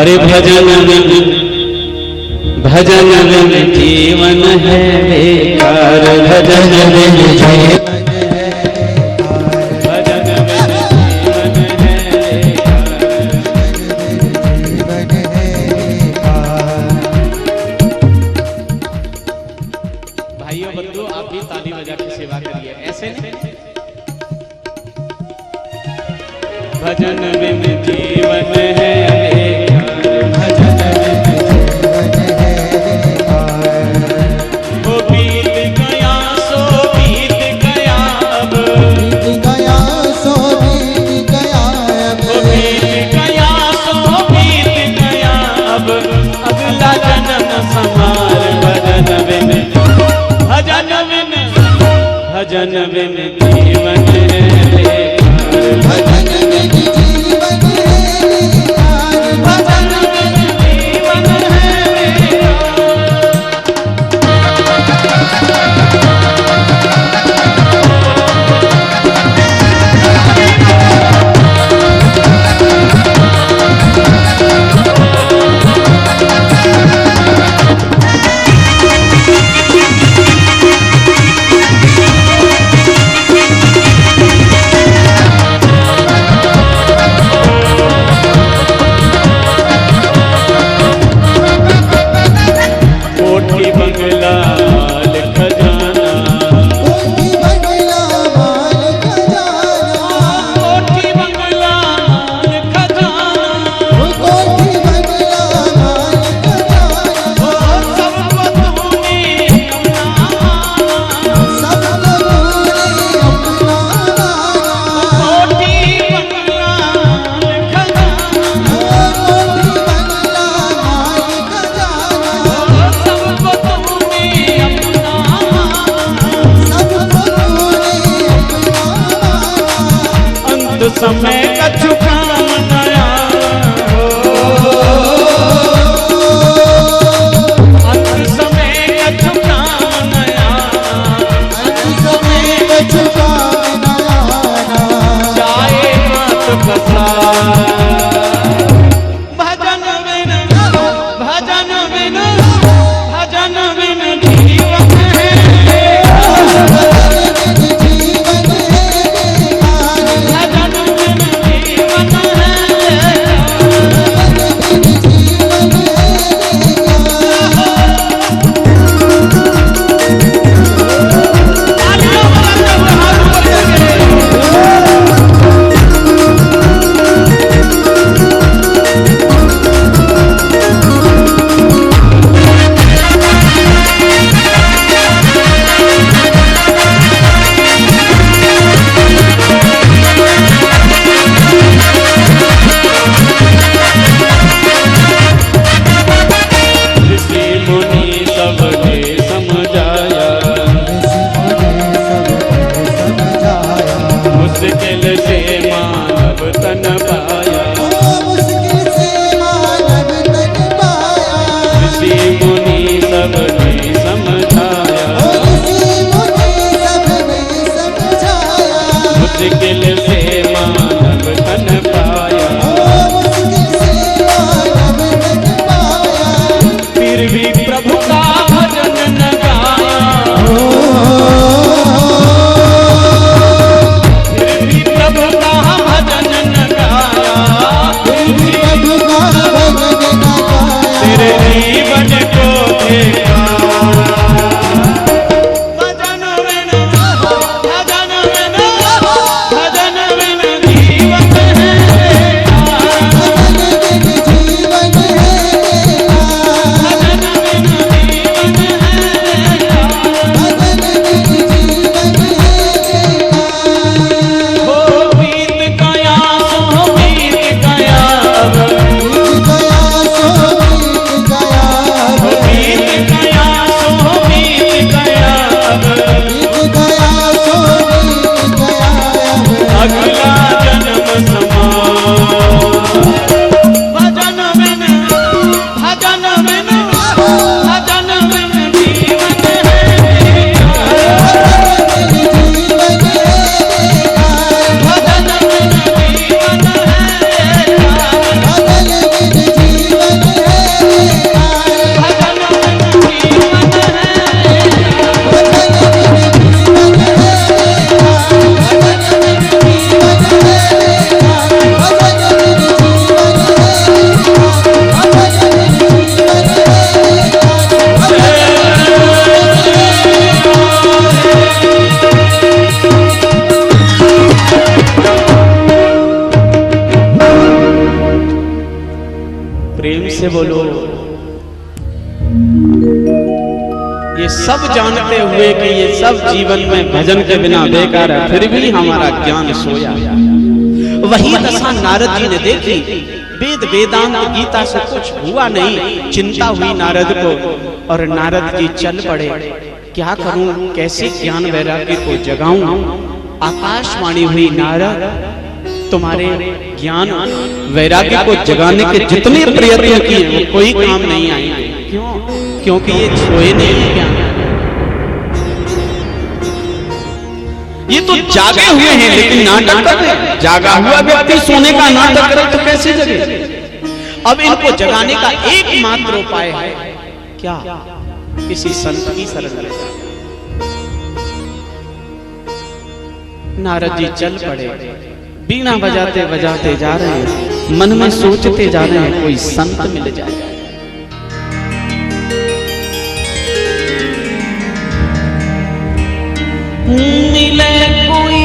अरे भजन भजन बिन जीवन है बेकार, भजन बिन जीवन भजन बिन जीवन है भजन बिन जीवन है वो बीत गया सो बीत गया अब बीत गया सो बीत गया अब वो बीत गया सो बीत गया अब अगला जन्म समार भजन बिन भजन बिन भजन बिन जीवन है भजन समय का चुकाम नया अंत समय का चुकाम नया अंत समय का चुकाम नया जाए मत फसा भजन बिन भजन बिन भजन बिन जीवन है से बोलो। ये सब जानते हुए कि ये सब जीवन में भजन के बिना बेकार है, फिर भी हमारा ज्ञान सोया। वही दशा नारद जी ने देखी। वेद वेदांत गीता से कुछ हुआ नहीं, चिंता हुई नारद को, और नारद जी चल पड़े। क्या करूं, कैसे ज्ञान वैराग्य को जगाऊं? आकाशवाणी हुई, नारद तुम्हारे ज्ञान वैराग्य को जगाने के जितने प्रयत्न किए वो कोई काम नहीं आएंगे। क्यों? क्योंकि ये सोए नहीं ज्ञान, ये तो जागे हुए हैं लेकिन नाटक कर रहे हैं। जागा हुआ व्यक्ति सोने का नाटक करे तो कैसे जगे? अब इनको जगाने का एकमात्र उपाय है क्या? किसी संत की शरण ले जाओ। नारद जी चल पड़े, बीना बजाते बजाते जा रहे हैं, मन में सोचते जा रहे हैं कोई संत मिल जाए। मिले कोई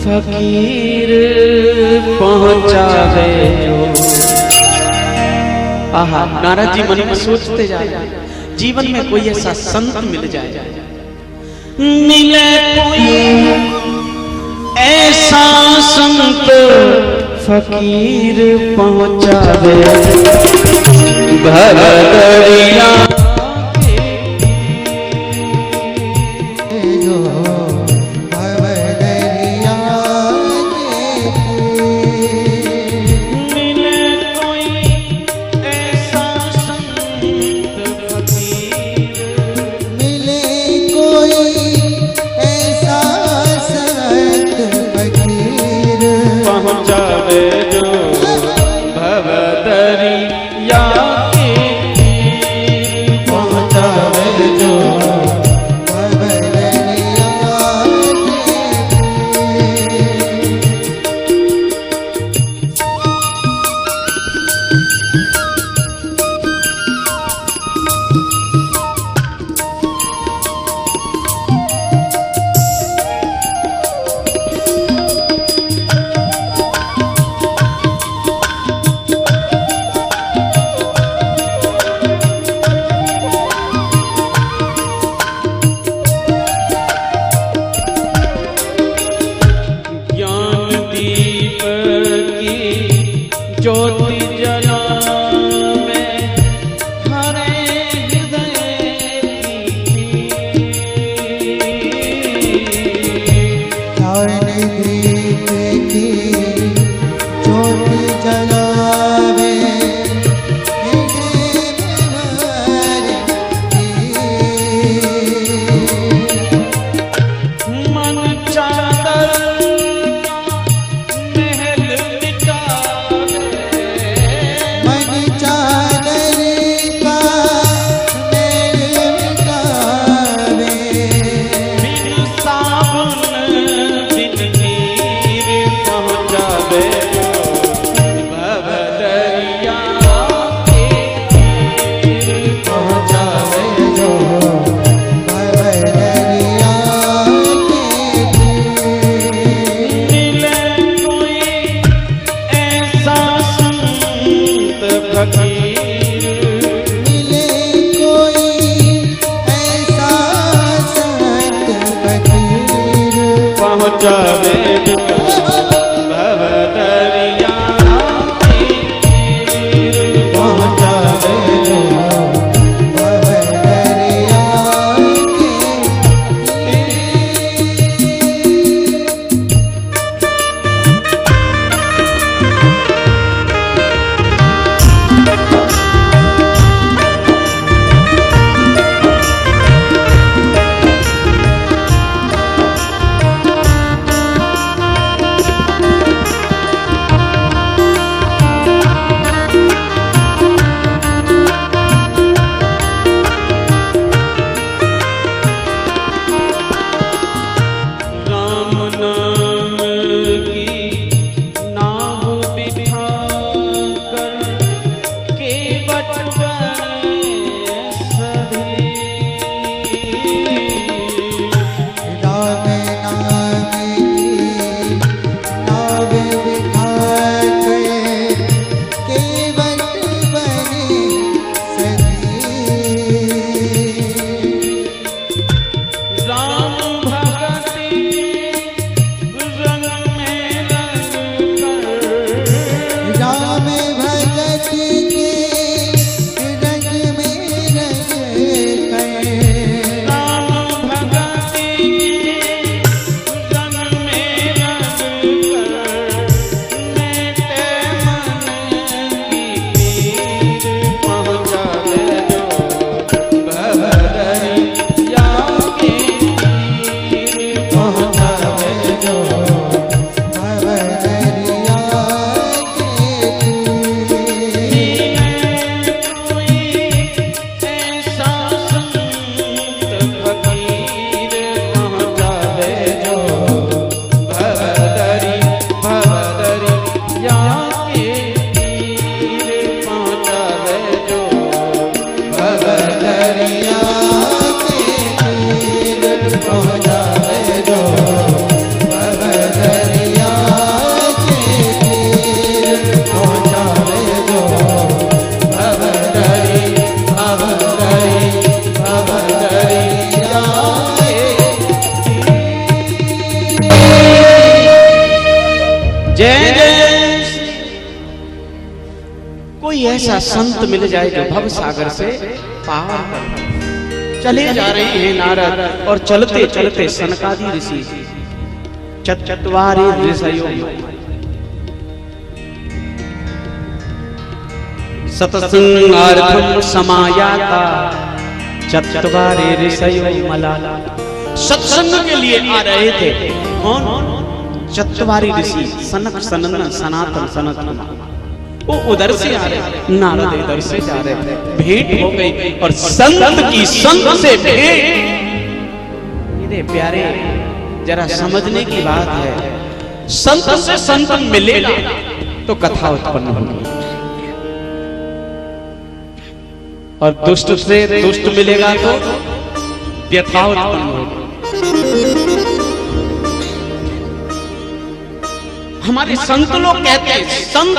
फकीर पहुंचावे जो। आहा, नारद जी मन में सोचते जा रहे हैं जीवन में कोई ऐसा संत मिल जाए, मिले कोई ऐसा संत फकीर पहुंचावे भरदरिया ज्योति जला में हरे हृदय की ज्योति जलावे मन चादर संत मिल जाए जो भव सागर से पार कर। चले जा रहे हैं नारद और चलते चलते सनकादि ऋषि चत्वारि ऋषयो सत्संगार्थम समायाता चत्वारि ऋषयो मलाला। सत्संग के लिए आ रहे थे कौन? चत्वारि ऋषि, सनक सनंदन सनातन सनातन, वो उधर से आ रहे, नारद इधर से जा रहे। भेंट हो गई और संत की संत से भेंट। मेरे प्यारे, जरा समझने की बात है, संत से संत मिलेगा तो कथा उत्पन्न होगी, और दुष्ट से दुष्ट मिलेगा तो व्यथा उत्पन्न होगी। हमारे संत लोग कहते हैं संत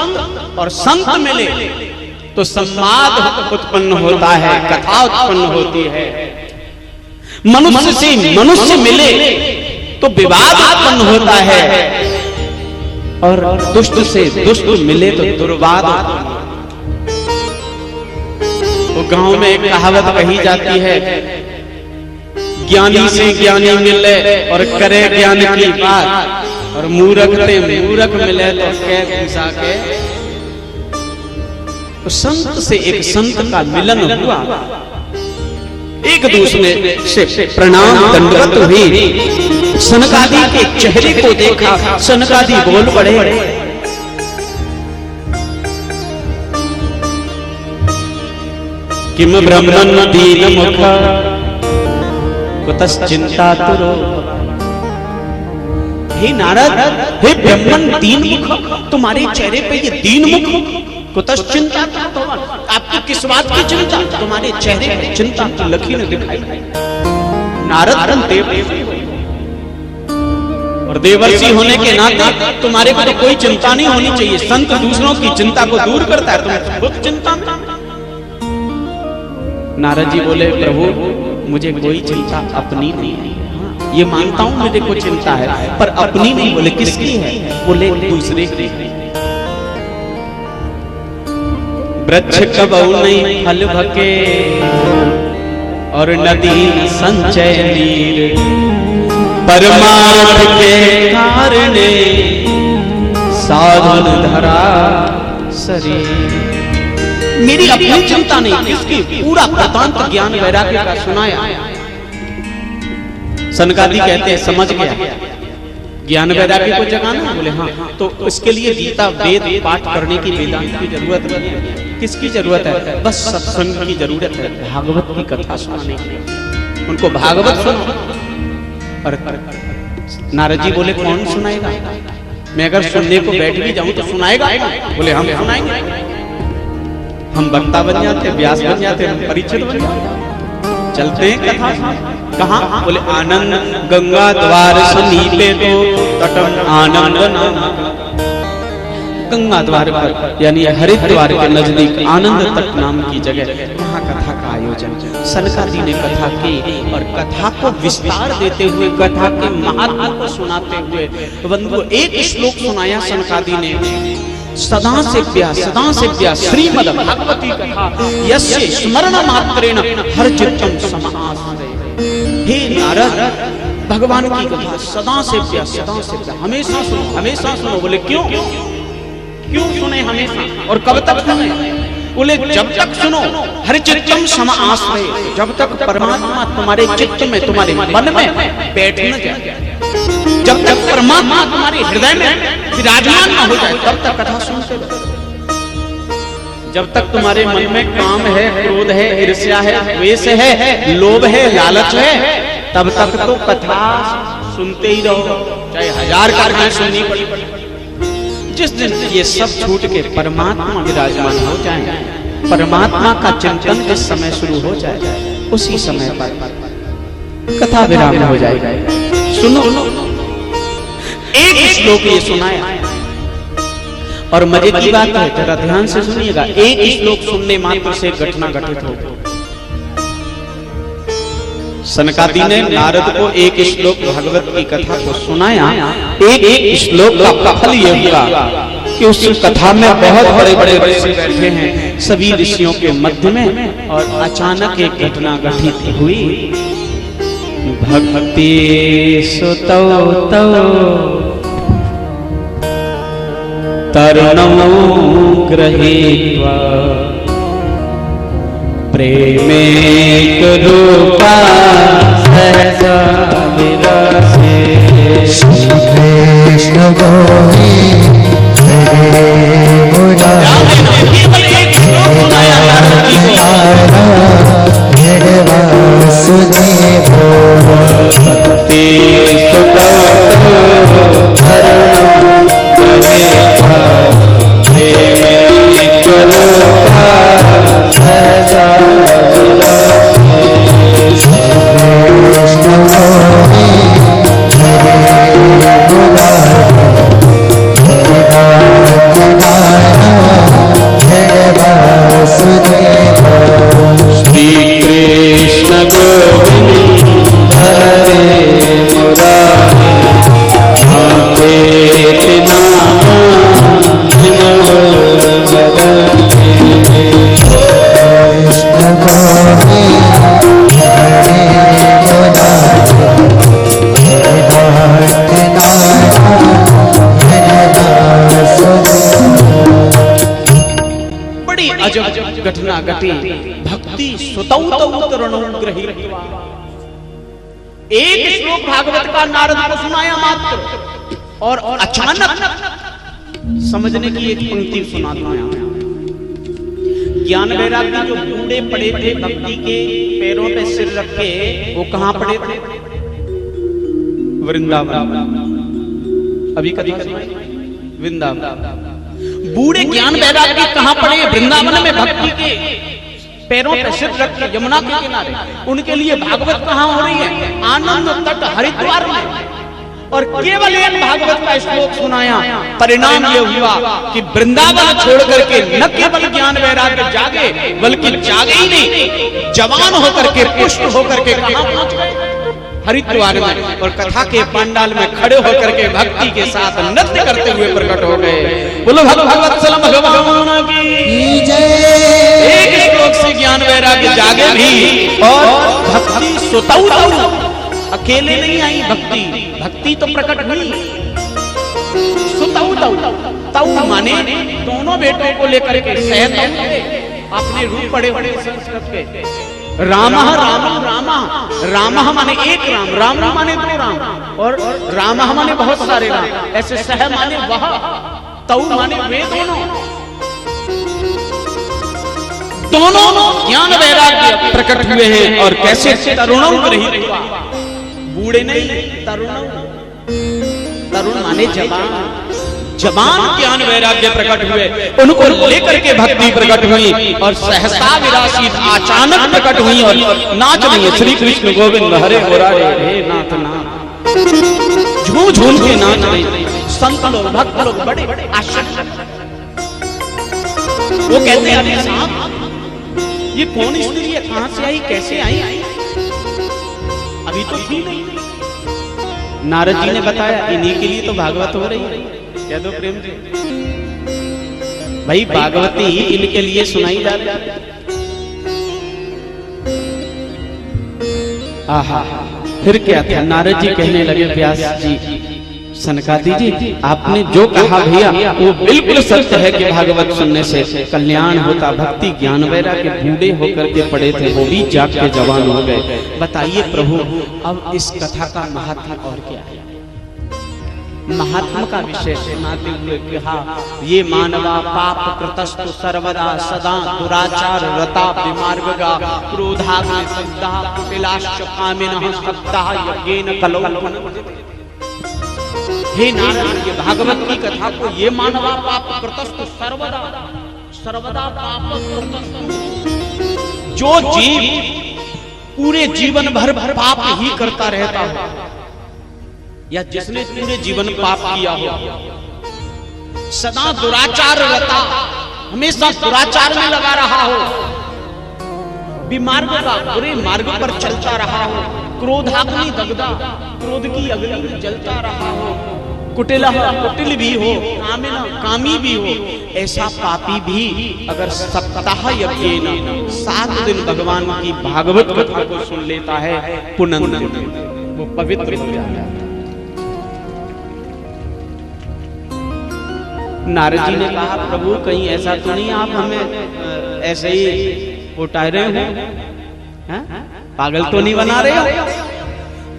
और संत मिले तो संवाद उत्पन्न होता है, कथा उत्पन्न होती है। मनुष्य से मनुष्य मिले तो विवाद उत्पन्न होता है, और दुष्ट से दुष्ट मिले तो दुर्वाद उत्पन्न होता है। तो गांव में एक कहावत कही जाती है, ज्ञानी से ज्ञानी मिले और करे ज्ञान की बात, और मूर्ख से मूर्ख मिले तो कह घुसा के। तो संत से एक संत का मिलन हुआ, एक दूसरे से प्रणाम दंडवत हुई। सनकादि के चेहरे को देखा, सनकादि बोल पड़े, किम ब्रह्मन् दीन मुख कुतश्चिंता तुरो। हे नारद, हे ब्रह्मन दीन मुख, तुम्हारे चेहरे पे ये दीन मुख, कुतश्चिंता तुरो, आपको किस बात की चिंता? तुम्हारे चेहरे पे चिंता की लकीर दिखाई। नारद देव और देवर्षि होने के नाते तुम्हारे को तो कोई चिंता नहीं होनी चाहिए। संत दूसरों की चिंता को दूर करता है, तुम खुद चिंता। नारद जी बोले, प्रभु मुझे कोई चिंता अपनी नहीं है, ये मानता हूं मुझे कोई चिंता है, पर अपनी नहीं। बोले किसकी है? बोले दूसरे की। वृक्ष कबहु नहीं फल भके और नदी संचय नीर, परमार्थ के कारणे साधन धरा शरीर। मेरी अपनी चिंता नहीं, किसकी? पूरा वृतांत ज्ञान वैराग्य का सुनाया। सनकादि कहते हैं समझ गया, ज्ञान वैराग्य को जगाना। बोले हाँ, तो इसके लिए गीता वेद पाठ करने की, वेदांत की जरूरत नहीं है। किसकी जरूरत है? बस सत्संग की जरूरत है, भागवत की कथा सुनाने की। उनको भागवत सुनो। और नारद जी बोले कौन सुनाएगा? मैं अगर सुनने को बैठ भी जाऊं तो सुनाएगा? बोले हम सुनाएंगे। हम वक्ता बन जाते, व्यास बन जाते, हम परिचित बन जाते, चलते हैं कथा। कहाँ? बोले आनंद गंगा द्वार समीपे तो तटम आनंद नाम। गंगा द्वार पर यानी हरिद्वार के नजदीक आनंद तट नाम की जगह, वहाँ कथा का आयोजन। सनकादि ने कथा की और कथा को विस्तार देते हुए, कथा के महात्मा को सुनाते हुए बंधु एक श्लोक सुनाया सनकादि ने। सदा सेव्या श्रीमद् भागवती कथा यस्य स्मरण मात्रेण हर चित्तम समाश्रय। हे नारद, भगवान की कथा सदा सेव्या, हमेशा सुनो, हमेशा सुनो। बोले क्यों? क्यों सुने हमेशा और कब तक सुने? बोले जब तक सुनो हर चित्तम समाश्रय, जब तक परमात्मा तुम्हारे चित्त में, तुम्हारे मन में बैठ न जाए, जब तक परमात्मा तुम्हारे हृदय में विराजमान न हो जाए, तब तक कथा सुनते रहो। जब तक तुम्हारे मन में काम है, क्रोध है, ईर्ष्या है, द्वेष है, लोभ है, लालच है, तब तक तो कथा सुनते ही रहो, चाहे 1000 कथाएं सुननी पड़ी। जिस दिन ये सब छूट के परमात्मा विराजमान हो जाए, परमात्मा का चिंतन जिस समय शुरू हो जाए, उसी समय पर कथा विराम हो जाएगा। सुनो, एक श्लोक ये सुनाया और मजे की बात है, जरा ध्यान से सुनिएगा। एक श्लोक सुनने मात्र से घटना घटित हो। सनकादि ने नारद को एक श्लोक भागवत की कथा को सुनाया। एक श्लोक का फल ये हुआ कि उस कथा में बहुत बड़े बड़े ऋषि बैठे हैं, सभी ऋषियों के मध्य में, और अचानक एक घटना घटित हुई। भक्ति सुतौ तौ तरुणौ गृहीत्वा प्रेमेक रूपा सहसा विरासे। श्री कृष्ण गोविंद हरे मुरारी वासुदेव। भक्ति सुतौ तरुणौ गृहीत्वा प्रेमेक रूपा सहसा घटना घटी। भक्ति सुतौ तौ तरुणौ गृहीत्वा। एक श्लोक भागवत का नारद को सुनाया मात्र, और अचानक समझने की एक पंक्ति सुनाता हूं। ज्ञान वैराग्य जो बूढ़े पड़े थे भक्ति के पैरों पे सिर रख के, वो कहां पड़े थे? वृंदावन। अभी कभी वृंदावन। बूढ़े ज्ञान वैराग्य कहां पड़े? वृंदावन में भक्ति के पैरों पे सिर रख के यमुना के किनारे। उनके लिए भागवत कहां हो रही है? आनंद तट हरिद्वार में। और केवल एक भागवत का श्लोक सुनाया, परिणाम ये हुआ कि वृंदावन छोड़ करके न केवल ज्ञान वैराग्य जागे, बल्कि जागे ही नहीं, जवान होकर के पुष्ट होकर के कहां पहुंच गए? हरिद्वार में। और कथा के पंडाल में खड़े होकर के भक्ति के साथ नृत्य करते हुए प्रकट हो गए। बोलो भगवत सलम भगवान की जय। एक श्लोक से ज्ञान वैराग्य जागे भी, और भक्ति सुतौ तौ, अकेले नहीं आई भक्ति, भक्ति तो प्रकट हुई। सुतौ तौ, तौ माने दोनों बेटों को लेकर के सहतौ, अपने रूप बड़े बड़े संस्कृत के। रामः रामः रामः, रामः माने एक राम, राम माने दो राम, और रामः माने बहुत सारे राम। ऐसे सह माने वह, तौ माने वे दोनों। दोनों ज्ञान वैराग्य प्रकट हुए हैं। और कैसे? तरुणौ गृहीत्वा। बूढ़े नहीं, तरुणौ। तरुण माने जवान। जवान ज्ञान वैराग्य प्रकट हुए, उनको लेकर के भक्ति प्रकट हुई, और सहसा विरासित अचानक प्रकट हुई और नाच रही है। श्री कृष्ण गोविंद हरे मुरारी, हे नाथ नाथ, झूम झूम के नाच रही। संत लोग, भक्त लोग बड़े आश्चर्य। वो कहते हैं, अरे साहब ये कौन स्त्री है, कहां से आई, कैसे आई? अभी तो थी नहीं। नारद जी ने बताया, इन्हीं के लिए तो भागवत हो रही है। कह दो प्रेम जी, भाई भागवती इनके लिए सुनाई जा रही है। आहा, फिर क्या था? नारद जी कहने लगे, व्यास जी, सनकादि जी, आपने जो कहा भैया वो बिल्कुल सत्य है कि भागवत सुनने से कल्याण होता। भक्ति ज्ञान वैराग्य बूढ़े होकर के पड़े थे, वो भी जाग के जवान हो गए। बताइए प्रभु, अब इस कथा का महात्मा और क्या है? महात्मा का विषय सुनाते हुए कहा, ये मानवा पाप कृतस्तु सर्वदा सदा दुराचार रता विमार्गगा क्रोधाग्नि सद्दा कुटिलाश्च कामिनः सत्ता यज्ञेन कलौ। हे नारद, ये भागवत की कथा को ये मानवा पाप कृतस्तु सर्वदा, सर्वदा पाप कृतस्तु, जो जीव पूरे जीवन भर पाप ही करता रहता है, या जिसने पूरे जीवन पाप किया हो, सदा दुराचार रता, हमेशा दुराचार में लगा रहा हो, विमार्ग का बुरे मार्ग पर चलता रहा हो, क्रोधाग्नि दग्धा, क्रोध की अग्नि में जलता रहा हो, कुटिल भी हो, कामी भी हो, ऐसा पापी भी अगर सप्ताह यज्ञ 7 दिन भगवान की भागवत कथा को सुन लेता है, पुनंदन, वो पवित्र हो जाता है। नारद जी ने कहा, प्रभु कहीं ऐसा तो नहीं आप हमें ऐसे ही उठा रहे हो, पागल तो नहीं बना रहे हो?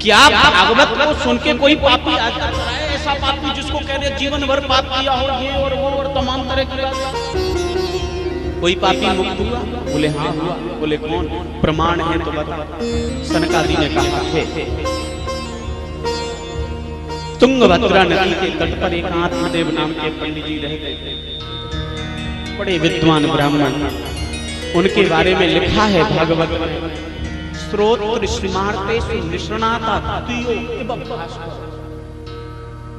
क्या भागवत को सुन के कोई पापी आ जाता है? ऐसा पापी जिसको कह रहे जीवन भर पाप किया हो, ये और वो और तमाम तरह की बात, कोई पापी मुक्त हुआ? बोले हाँ हुआ। बोले कौन? प्रमाण है तो बता। सनकादि ने कहा थे, तुंगभद्रा नदी के तट पर एक आत्मदेव नाम के पंडित जी रहते थे, बड़े विद्वान ब्राह्मण। उनके बारे में लिखा है भागवत में, स्रोत्र स्मार्तेषु निष्णाता द्वितीयो इव भास्कर।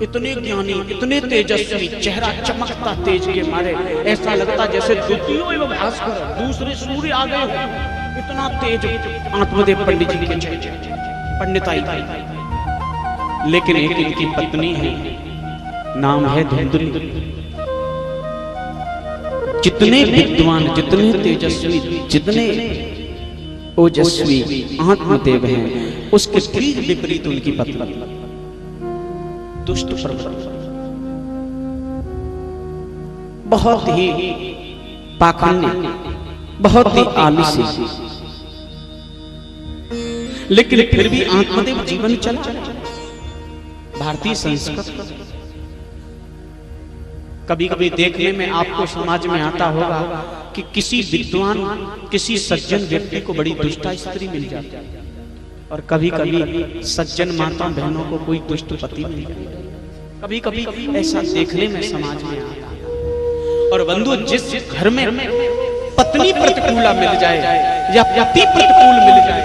इतने ज्ञानी, इतने तेजस्वी, चेहरा चमकता तेज के मारे, ऐसा लगता जैसे द्वितीयो इव भास्कर, दूसरे सूर्य आ गए हो, इतना तेज आत्मदेव पंडित जी के पंडिताई। लेकिन एक इनकी पत्नी है, नाम है धुंधली। जितने विद्वान, जितने तेजस्वी, जितने ओजस्वी आत्मदेव हैं, उसके ठीक विपरीत उनकी पत्नी दुष्ट प्रवृत्ति, बहुत ही पाखंडी, बहुत ही आलसी, लेकिन फिर भी आत्मदेव जीवन चला। भारतीय संस्कृति कभी कभी देखने में आपको समाज में आता होगा कि किसी विद्वान, किसी सज्जन व्यक्ति को बड़ी दुष्टा स्त्री मिल जाती है, और कभी कभी सज्जन माता बहनों को कोई दुष्ट पति मिल जाता है। कभी कभी ऐसा देखने में समाज में आता है। और बंधु, जिस घर में पत्नी प्रतिकूला मिल जाए या पति प्रतिकूल मिल जाए,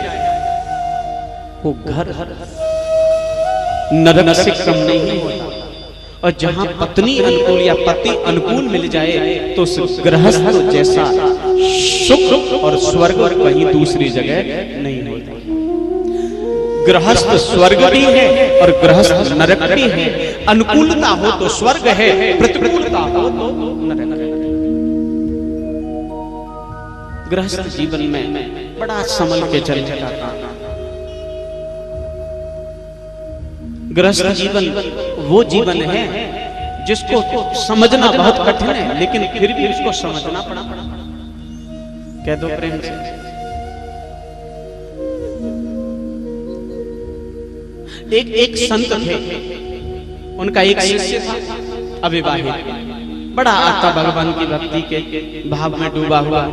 वो घर नरक से कम नहीं होता। और जहां पत्नी अनुकूल या पति अनुकूल मिल जाए तो उस गृहस्थ जैसा सुख और स्वर्ग कहीं दूसरी जगह नहीं होता। गृहस्थ स्वर्ग भी है और गृहस्थ नरक भी है। अनुकूलता हो तो स्वर्ग है, प्रतिकूलता हो तो नरक है। गृहस्थ जीवन में बड़ा संभल के चलने का काम। गृहस्थ जीवन वो जीवन है जिसको समझना बहुत कठिन है, लेकिन फिर भी उसको समझना पड़ा। कह दो प्रेम से। एक संत थे, उनका एक शिष्य था अविवाहित, बड़ा आता भगवान की भक्ति के भाव में डूबा हुआ।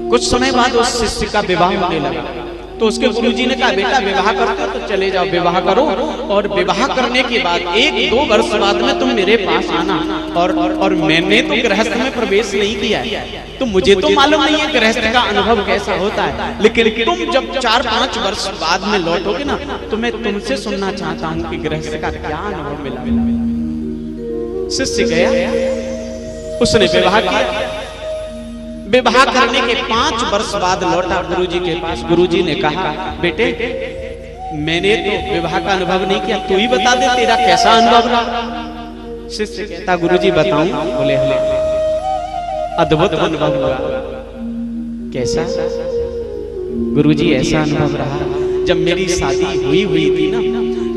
कुछ समय बाद उस शिष्य का विवाह होने लगा, तो उसके गुरुजी ने कहा, बेटा विवाह करते हो तो चले जाओ, विवाह करो, और विवाह करने के बाद 1-2 वर्ष बाद में तुम मेरे पास आना। और मैंने तो गृहस्थ में प्रवेश नहीं किया है, तो मुझे तो मालूम नहीं है गृहस्थ का अनुभव कैसा होता है, लेकिन तुम जब 4-5 वर्ष बाद में लौटोगे ना, तो मैं तुमसे सुनना चाहता हूँ कि गृहस्थ का क्या अनुभव मिला। शिष्य गया, उसने विवाह किया। विवाह करने के 5 वर्ष बाद लौटा गुरुजी के पास। गुरुजी ने कहा, बेटे मैंने तो विवाह का अनुभव नहीं किया, तू ही बता दे तेरा कैसा अनुभव रहा। शिष्य कहता, गुरुजी बताऊं? बोले हाँ। अद्भुत अनुभव हुआ। कैसा? गुरुजी ऐसा अनुभव रहा, जब मेरी शादी हुई थी ना,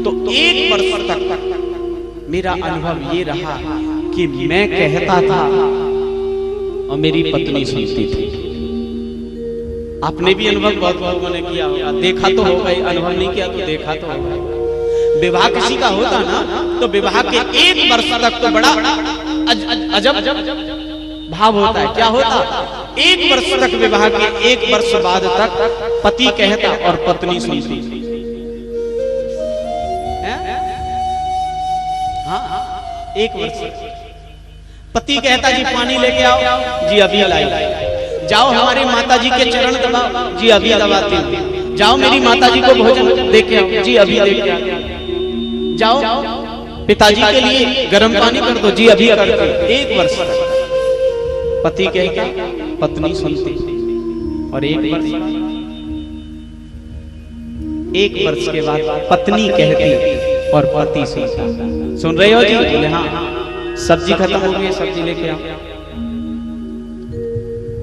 तो 1 वर्ष तक मेरा अनुभव ये रहा कि मैं कहता था और मेरी पत्नी सुनती थी। आपने भी अनुभव बहुत लोगों ने किया होगा, देखा तो होगा, अनुभव नहीं किया तो देखा तो होगा। विवाह किसी का होता ना, तो विवाह के 1 वर्ष तक तो बड़ा अजब भाव होता है। क्या होता? 1 वर्ष तक, विवाह के 1 वर्ष बाद तक पति कहता और पत्नी सुनती। हाँ, 1 वर्ष पति कहता, जी पानी लेके आओ, जी अभी लाई। जाओ हमारी माताजी के चरण दबाओ, जी अभी दबाती हूँ। जाओ मेरी माताजी को भोजन देके आओ, जी अभी देके आओ। जाओ पिताजी के लिए गर्म पानी कर दो, जी अभी करती हूँ। 1 वर्ष पति कहता, पत्नी सुनती। और 1 वर्ष के बाद पत्नी कहती, और पति सुनता। सुन रहे हो जी? बोले हाँ। सब्जी खत्म हो गई, सब्जी लेके आओ।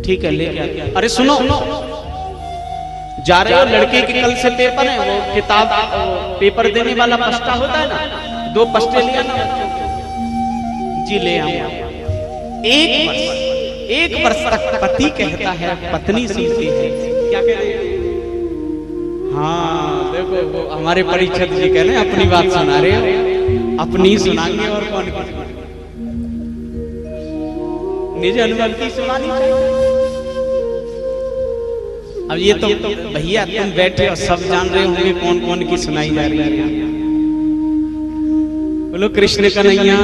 ठीक है, लेके आओ। अरे सुनो, जा रहे हो, लड़के के कल से पेपर है, वो किताब पेपर देने वाला पस्ता होता है ना, 2 पस्ते ले आना बच्चों को। जी ले आओ। 1 वर्ष तक पति कहता है, पत्नी सुनती है। क्या कह रहे हैं? हाँ देखो, वो हमारे परीक्षक जी कह रहे हैं अपनी बात सुना रहे हो, अपनी सुनाएंगे और कौन की? निज अनुभव की सुनानी चाहिए। अब ये तो भैया तुम बैठे और सब जान रहे होंगे कौन कौन की सुनाई जा रही है। बोलो कृष्ण कन्हैया।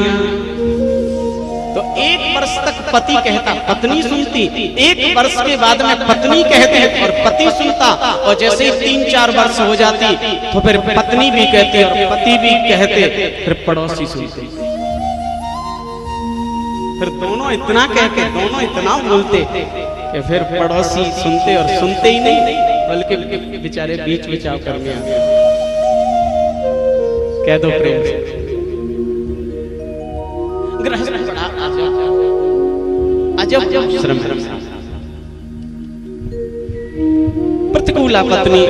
तो 1 वर्ष तक पति कहता, पत्नी सुनती। 1 वर्ष के बाद में पत्नी कहती और पति सुनता, और जैसे ही 3-4 वर्ष हो जाती तो फिर पत्नी भी कहती और पति भी कहते, फिर पड़ोसी सुनते। फिर दोनों इतना कह के दोनों इतना बोलते कि फिर पड़ोसी सुनते और सुनते ही नहीं, बल्कि बेचारे बीच बिचाव करने आ गए। कह दो प्रेम से। अजब श्रम। प्रतिकूला पत्नी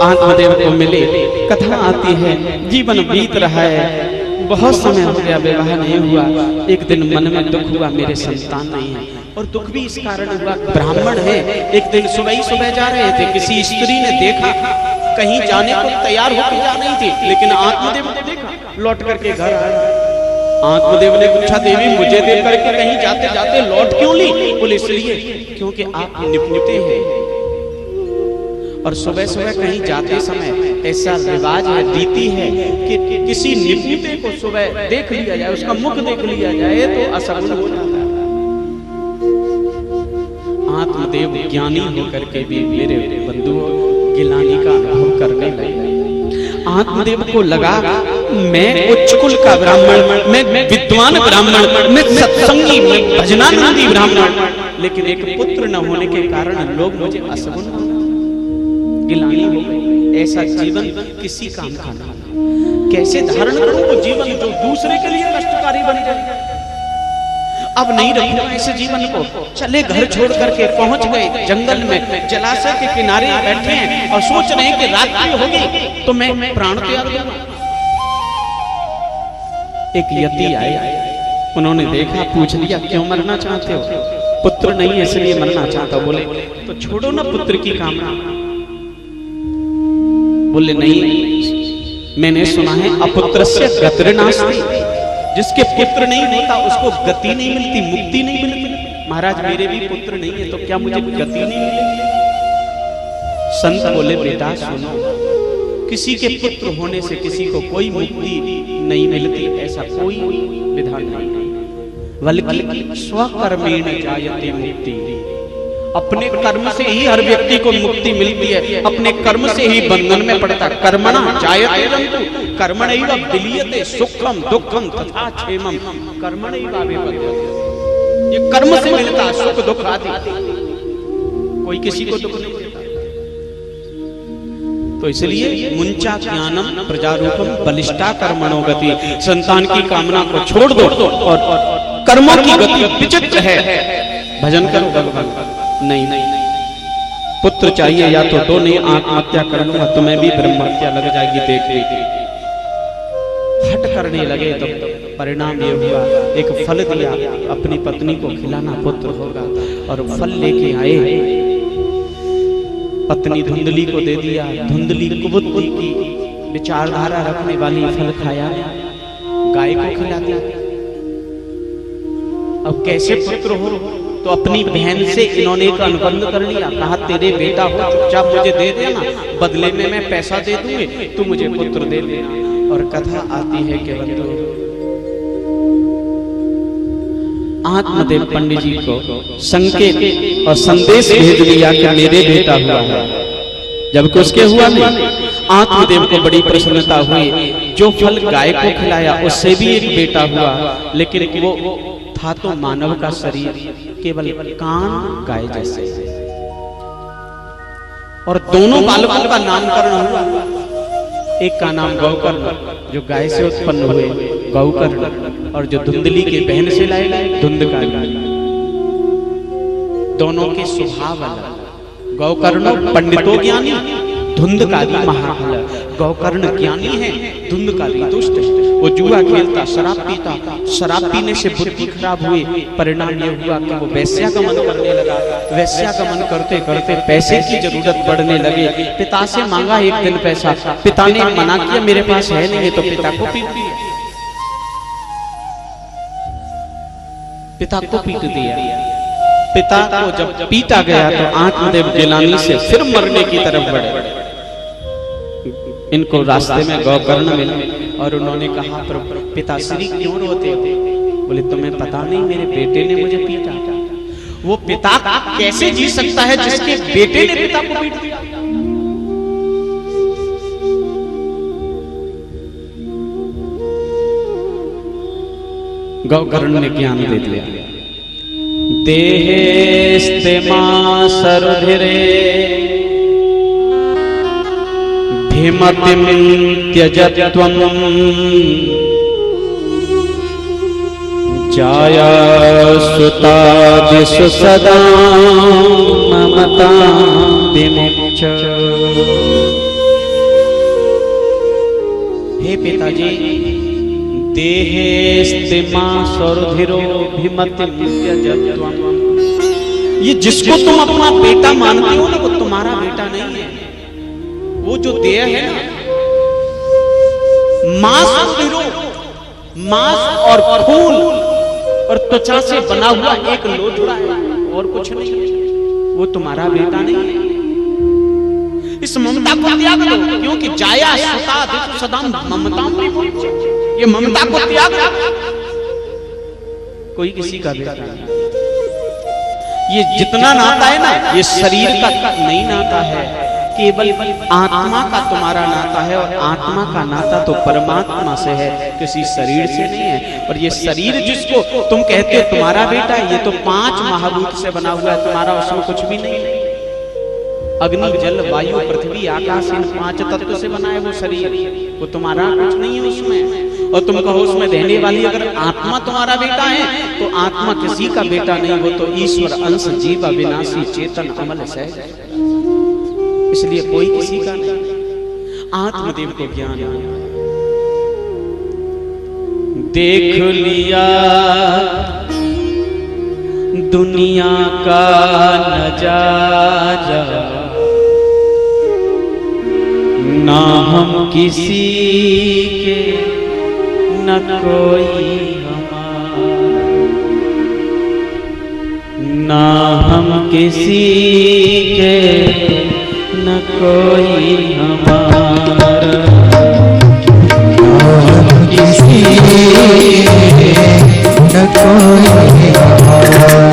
आत्मदेव को मिले, कथा आती है, जीवन बीत रहा है, बहुत समय हो गया, विवाह नहीं हुआ। एक दिन मन में दुख हुआ, मेरे संतान नहीं है, और दुख भी इस कारण हुआ, ब्राह्मण है। एक दिन सुबह जा रहे थे, किसी स्त्री ने देखा, कहीं जाने को तैयार होकर जा रही थी, लेकिन आत्मदेव ने देखा, लौट करके घर आया। आत्मदेव ने पूछा, देवी मुझे देख करके कहीं जाते जाते लौट क्यों ली? बोले इसलिए क्योंकि आप निपुणते हैं, और सुबह कहीं जाते समय ऐसा रिवाज है, रीति है कि किसी निपुणते को सुबह देख लिया जाए, उसका मुख देख लिया जाए तो असफल हो जाता है। आत्मदेव ज्ञानी होकर के भी मेरे बंधुओं गिलानी का अनुभव करने लगे। आत्मदेव को लगा मैं उच्च कुल का ब्राह्मण, मैं विद्वान ब्राह्मण, मैं सत्संगी, मैं भजनानंदी ब्राह्मण, लेकिन एक पुत्र न होने के कारण लोग मुझे असगुण गिलानी हो गई। ऐसा जीवन किसी काम का नहीं। कैसे धारण करूं वो जीवन जो दूसरे के लिए कष्टकारी बन जाए? अब नहीं रखूंगा ऐसे जीवन को। चले घर छोड़ करके पहुंच गए जंगल में, जलाशय के किनारे बैठे हैं और सोच रहे हैं कि रात्रि होगी तो मैं प्राण त्याग दूंगा। एक यति आए, उन्होंने देखा, पूछ लिया क्यों मरना चाहते हो? पुत्र नहीं है इसलिए मरना चाहता। बोले तो छोड़ो ना पुत्र की कामना। बोले नहीं, मैंने सुना है अपुत्रस्य गतिर् नास्ति, जिसके पुत्र नहीं होता उसको गति नहीं मिलती, मुक्ति नहीं मिलती। महाराज मेरे भी पुत्र नहीं है तो क्या मुझे गति नहीं मिलेगी? संत बोले बेटा सुनो, किसी के पुत्र होने से किसी को कोई मुक्ति नहीं मिलती, ऐसा कोई विधान नहीं, बल्कि स्वकर्मेण जायते मुक्ति। अपने कर्म से ही हर व्यक्ति को मुक्ति मिलती है, अपने कर्म से ही बंधन में पड़ता है। कर्मणा जायते जन्तु कर्मणैव विलीयते सुखम दुखम तथा क्षेमम कर्मणैव विलीयते। ये कर्म से मिलता है सुख दुख आदि, कोई किसी को दुख नहीं देता। तो इसलिए मुंचा ज्ञानम प्रजारूपम बलिष्ठा कर्मणो गति। संतान की कामना को छोड़ दो और कर्मों की गति विचित्र है, भजन करो भगवान। नहीं, पुत्र चाहिए या तो दो, नहीं आत्महत्या कर लूंगा, तुम्हें भी ब्रह्म हत्या लग जाएगी। देख लीजिए हट करने लगे तो परिणाम ये हुआ, एक फल दिया, अपनी पत्नी को खिलाना पुत्र होगा, और फल लेके आए, पत्नी धुंधली को दे दिया। धुंधली कुबुद्धि की विचारधारा रखने वाली फल खाया, गाय को खिला दिया। अब कैसे पुत्र हो? तो अपनी बहन से इन्होंने एक अनुबंध कर लिया, कहा तेरे बेटा हो, चुपचाप मुझे दे देना, बदले में मैं पैसा दे दूंगी, तू मुझे पुत्र दे देना। और कथा आती है कि बंधु आत्मदेव पंडित जी को संकेत और संदेश भेज दिया कि मेरे बेटा हुआ है, जबकि उसके हुआ नहीं। आत्मदेव को बड़ी प्रसन्नता हुई, जो फल गाय को खिलाया उससे भी एक बेटा हुआ, लेकिन वो था तो मानव का शरीर, केवल कान गाय जैसे, और दोनों बालकों का नामकरण हुआ। एक का नाम गौकर्ण जो गाय से उत्पन्न हुए गौकर्ण, और जो धुंधली के बहन से लाए गए धुंधकारी। दोनों के स्वभाव अलग। गौकर्ण पंडितो ज्ञानी, धुंधकारी महाबल। गौकर्ण ज्ञानी है, धुंधकारी दुष्ट है। वो जुआ खेलता, शराब पीता, शराब पीने से बुद्धि खराब हुई। परिणाम ये हुआ कि वो वैश्यागमन करने लगा। वैश्यागमन करते करते पैसे की जरूरत पड़ने लगे। पिता से मांगा एक दिन पैसा, पिता ने मना किया मेरे पास है नहीं, तो पिता को पीट दिया। पिता को पीट दिया। पिता को जब पीटा गया तो आत्मदेव गिलानी से फिर मरने की तरफ बढ़े। इनको रास्ते में गौकर्ण मिले और उन्होंने कहा पिताश्री क्यों रोते हो? बोले तुम्हें पता नहीं मेरे बेटे ने मुझे पीटा। वो पिता कैसे जी सकता है जिसके बेटे ने पिता को पीट दिया? गौकर्ण ने ज्ञान दे दिया। देहेस्ते मां सरुधिरे भीमतिं त्यजत्वं जाया सुतादिषु सदा ममतां विमुच्य। हे पिताजी, देहेस्ते मां सरुधिरो भीमतिं त्यजत्वं, ये जिसको तुम अपना बेटा मानते हो ना, वो तुम्हारा बेटा नहीं है। वो जो देह है ना, मांस और खून और त्वचा से बना हुआ एक लोथड़ा है, और कुछ नहीं है। वो तुम्हारा बेटा नहीं है। इस ममता को त्याग दो, क्योंकि जाया सुता सदा ममता, ये ममता को त्याग दो। कोई किसी का बेटा नहीं। ये जितना नाता है ना, ये शरीर का नहीं नाता है, केवल आत्मा का तुम्हारा नाता है। और आत्मा का नाता तो परमात्मा से है, किसी शरीर से नहीं है। और ये शरीर जिसको तुम कहते हो तुम्हारा बेटा है, ये तो 5 महाभूत से बना हुआ है, तुम्हारा उसमें कुछ भी नहीं है। अग्नि जल वायु पृथ्वी आकाश, इन 5 तत्व से बना है वो शरीर। वो तुम्हारा कुछ नहीं है उसमें। और तुम कहो उसमें रहने वाली अगर आत्मा तुम्हारा बेटा है, तो आत्मा किसी का बेटा नहीं, वो तो ईश्वर अंश जीव अविनाशी चेतन अमल सहज है। इसलिए कोई किसी का नहीं। आत्मदेव को ज्ञान देख लिया दुनिया का नजारा, ना हम किसी के न कोई हमारा, ना हम किसी के न कोई हमारा, हम किसी न कोई हमारा।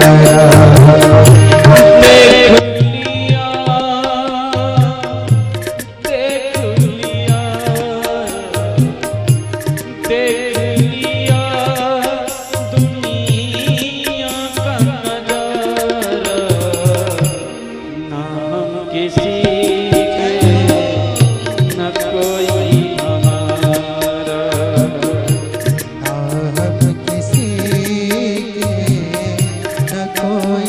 कोई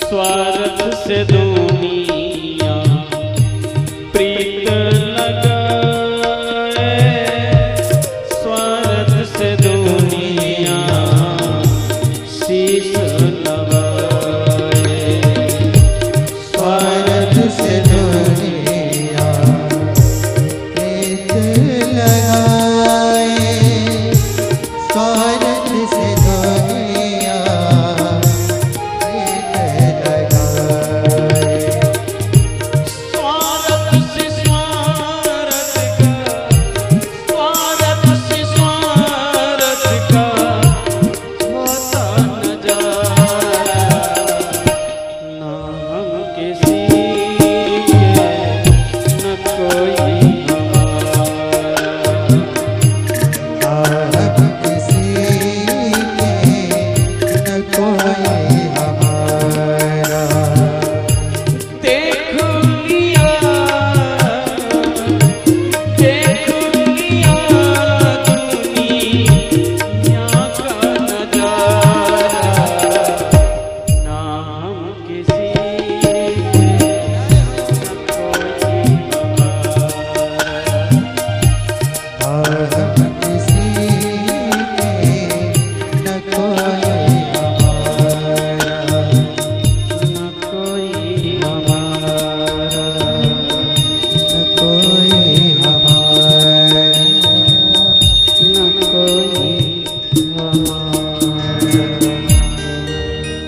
स्वार्थ से दुनिया